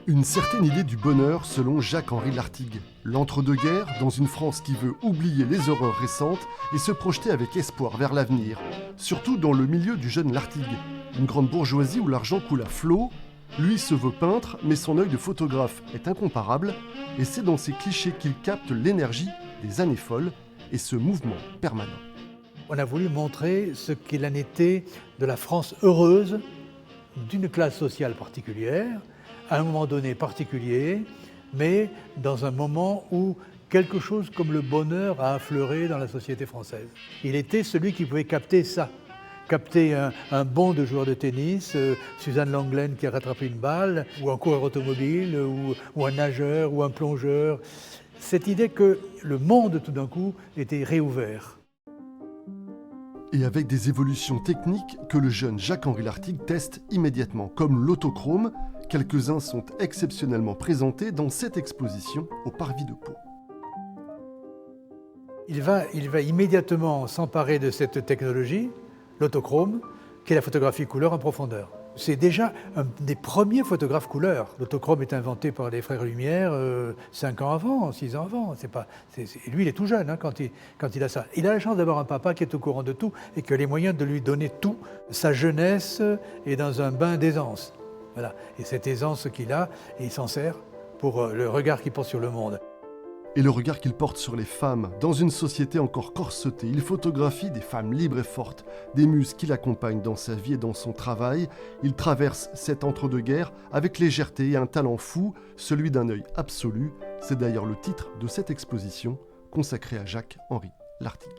Une certaine idée du bonheur selon Jacques-Henri Lartigue. L'entre-deux-guerres, dans une France qui veut oublier les horreurs récentes et se projeter avec espoir vers l'avenir. Surtout dans le milieu du jeune Lartigue. Une grande bourgeoisie où l'argent coule à flot. Lui se veut peintre, mais son œil de photographe est incomparable. Et c'est dans ces clichés qu'il capte l'énergie des années folles et ce mouvement permanent. On a voulu montrer ce qu'il en était de la France heureuse, d'une classe sociale particulière, à un moment donné particulier, mais dans un moment où quelque chose comme le bonheur a affleuré dans la société française. Il était celui qui pouvait capter ça, capter un bond de joueur de tennis, Suzanne Lenglen qui a rattrapé une balle, ou un coureur automobile, ou un nageur, ou un plongeur. Cette idée que le monde tout d'un coup était réouvert. Et avec des évolutions techniques que le jeune Jacques-Henri Lartigue teste immédiatement, comme l'autochrome. Quelques-uns sont exceptionnellement présentés dans cette exposition au Parvis de Pau. Il va immédiatement s'emparer de cette technologie, l'autochrome, qui est la photographie couleur en profondeur. C'est déjà un des premiers photographes couleur. L'autochrome est inventé par les frères Lumière 5 ans avant, 6 ans avant. Lui, il est tout jeune quand il a ça. Il a la chance d'avoir un papa qui est au courant de tout et qui a les moyens de lui donner tout. Sa jeunesse est dans un bain d'aisance. Voilà. Et cette aisance qu'il a, il s'en sert pour le regard qu'il porte sur le monde. Et le regard qu'il porte sur les femmes, dans une société encore corsetée. Il photographie des femmes libres et fortes, des muses qui l'accompagnent dans sa vie et dans son travail. Il traverse cet entre-deux-guerres avec légèreté et un talent fou, celui d'un œil absolu. C'est d'ailleurs le titre de cette exposition consacrée à Jacques-Henri Lartigue.